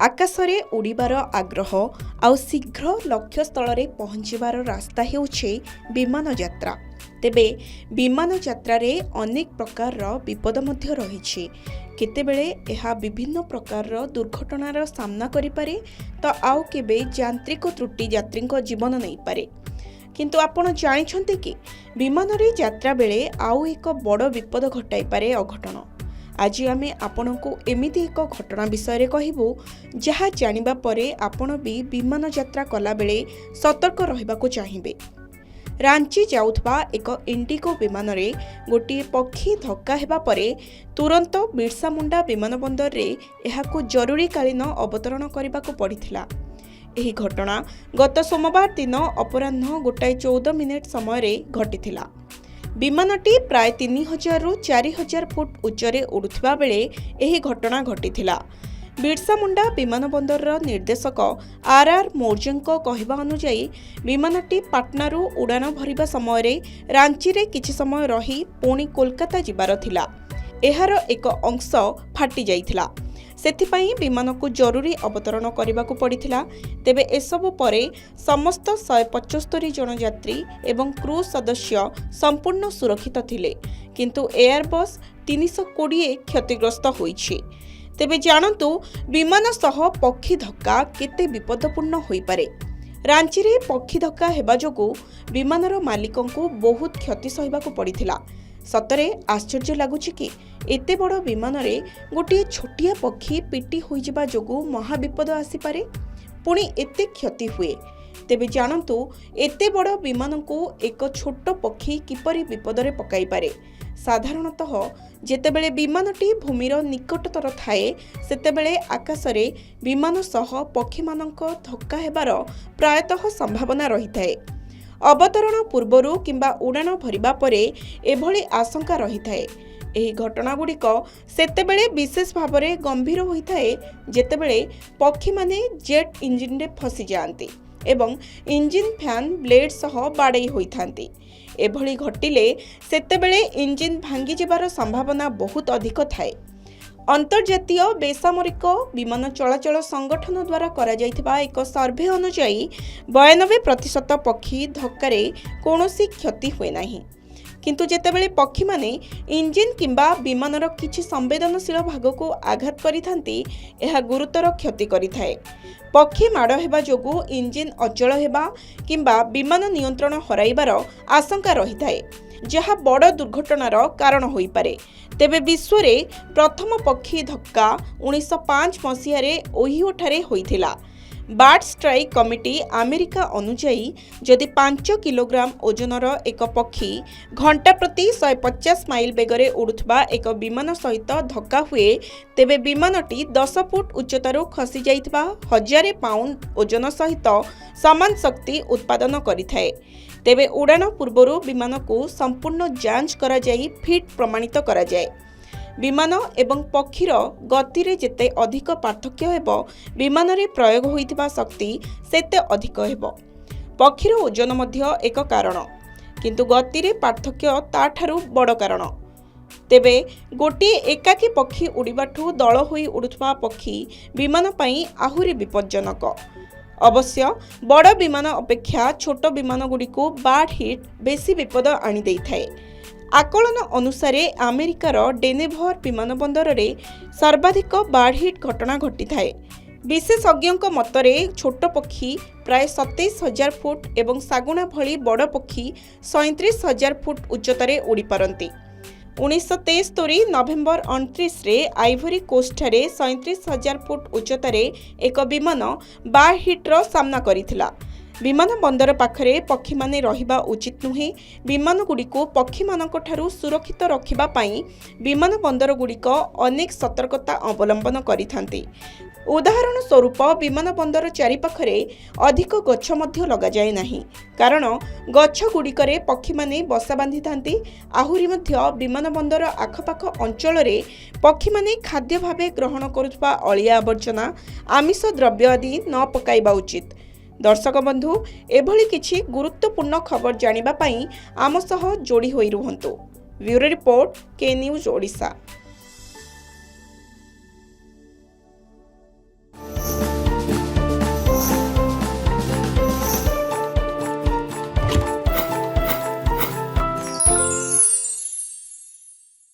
आकाशरे उड़ीबार आग्रह आउ शीघ्र लक्ष्यस्थल में पहुँचबार रास्ता हेउछे विमान यात्रा। तेबे विमान यात्रा रे अनेक प्रकार विपद मध्य रही। केतेबेले यह विभिन्न प्रकार दुर्घटनार सामना करिपारे तो आउ केबे यांत्रिक त्रुटि यात्री जीवन नहीं पारे। किंतु आपण जानिछन्ते कि विमान रे यात्रा बेले आउ एक बड़ विपद घटाई पारे अघटन। आज आमे आपनको एमिति एक घटना विषय कहबू जहा जानिबा परे आपण भी विमान यात्रा कला बेले सतर्क रहिबाको चाहिबे। रांची जाउथबा एक इंडिगो विमान रे गोटे पक्षी धक्का हेबा परे तुरंत बिरसा मुंडा विमानबंदर रे एहाको जरूरीकालीन अवतरण करबाको पड़िथिला। एही घटना गत सोमवार दिन अपराह्न 1:14 समय रे घटिथिला। विमानटी प्राय 3000 रु 4000 फुट उच्चरे उड़ुथिबा बेले एही घटना घटिथिला। बिरसा मुंडा विमानबंदर निर्देशक आर मौर्यଙ୍କ कहवा अनुसार विमानटी पाटनारू उड़ान भरिबा समय रे रांची रे किछि समय रही पुणी कोलकाता जिबार थिला। एहार एक अंश फाटी जाइथिला। सेथिपाई विमान को जरूरी अवतरण करबाकू पड़िथिला। तेबे एसबु परे समस्त 175 जन यात्री एवं क्रू सदस्य संपूर्ण सुरक्षित थिले, किंतु एयरबस 320 क्षतिग्रस्त होइछि। तेबे जानतु विमान सह पक्षी धक्का केते विपदपूर्ण होई पारे। रांची रे पक्षी धक्का हेबा जोगु विमानर मालिकंकु बहुत क्षति सहिबाकू पड़िथिला। सतरे आश्चर्य लगुछि कि एते बड़ विमान रे गोटे छोटिया पक्षी पिटी होई जिबा जोगु महाविपद आसी पारे, पुणी एते क्षति हुए। तेबे जानतु एते बड़ विमान को एक छोट पक्षी किपरि विपद रे पकाई पारे। साधारणतः जेतेबेले विमानटी भूमिर निकटतर थाए सेतेबेले आकाशरे विमान सह पक्षी मानक धक्का हेबार प्रायतः संभावना रही थाए। अवतरण पूर्वरु किंबा उड़ान भरिबा परे एभली आशंका रही थाए। एही घटना गुड़िक सेतेबेले विशेष भावरे गंभीर होइथाए जेतेबेले पक्षी माने जेट इंजिन रे फसी जाआंती एवं इंजिन फैन ब्लेड सह बाड़ई होइथांती। एभली घटिले सेतेबेले इंजिन भांगी जिबार संभावना बहुत अधिक थाए। अंतर्जातीय बेसामरिक विमान चलाचल संगठन द्वारा करा जाइथिबा एक सर्वे अनुसार 92% पक्षी धक्कारे कौनसी क्षति हुए नाही। किंतु जेतेबेले पक्षी माने इंजिन किंबा विमानर किछि संवेदनशील भाग को आघात करिथांती एहा गुरुतर क्षति करिथाए। पक्षी माड़ हेबा जोगु इंजिन अचल हेबा किंबा विमान नियंत्रण हराइबार आशंका रहिथाए, जहा बड़ दुर्घटनार कारण होई पारे। तेबे विश्व रे प्रथम पक्षी धक्का 1905 मसीहारे ओहिओ ठारे होइथिला। बर्ड स्ट्राइक कमिटी अमेरिका अनुसायी जदि 5 किलोग्राम ओजनर एक पक्षी घंटा प्रति 150 माइल बेगरे उड़ुथबा एक विमान सहित धक्का हुए तेबे विमानटी 10 फुट उच्चतारू खसी जाइथबा 1000 पाउंड ओजन सहित समान शक्ति उत्पादन करिथाए। तेबे उड़ान पूर्वरु विमान को संपूर्ण जांच करा जाई फिट प्रमाणित करा जाए। विमान एवं पक्षीर गति रे जेते अधिक पार्थक्य हेबो विमान रे प्रयोग होइथिबा शक्ति सेते अधिक हेबो। पक्षीर ओजन मध्य एक कारण, किंतु गति रे पार्थक्य ताठारु बड़ कारण। तेबे गोटे एकाकी पक्षी उड़ीबाठू दल होई उड़ुथबा पक्षी विमान पई आहुरी विपज्जनक। अवश्य बड़ विमान अपेक्षा छोट विमान गुड़िको बार्ड हिट बेसी विपद आनी देई थाए। आकलन अनुसार अमेरिकार डेनेभर विमानबंदर रे सर्वाधिक बार्ड हिट घटना घटी थाए। विशेषज्ञों मतरे छोट पक्षी प्राय 27,000 फुट एवं सागुणा भली बड़ पक्षी 37,000 फुट उच्चतारे उड़ी पारंती। 1973 नवेम्बर 29 रे आइवरी कोस्ट ठारे 37,000 फुट उच्चतारे एक विमान बार्ड हिट्र सामना करिथिला। विमान बंदर पाखरे पक्षी माने रहिबा उचित नुहे। विमान गुड़िको पक्षी मानक ठारू सुरक्षित रखिबा पाई विमान बंदर गुड़िक अनेक सतर्कता अवलंबन करिथांती। उदाहरण स्वरूप विमान बंदर चारिपाखरे अधिक गछ मध्य लगा जाए नाही, कारण गछ गुड़िकरे पक्षी माने बसा बांधि थांती। आहुरी मध्य विमान बंदर आखपाख अंचल रे पक्षी माने खाद्य भावे ग्रहण करुथबा अलिया आवर्जना आमिष द्रव्य आदि न पकाइबा उचित। दर्शक बंधु, एभली किछि गुरुत्वपूर्ण खबर जानिबा पाई आम सह जोड़ी होई रुहंतु। ब्यूरो रिपोर्ट, के न्यूज ओडिशा।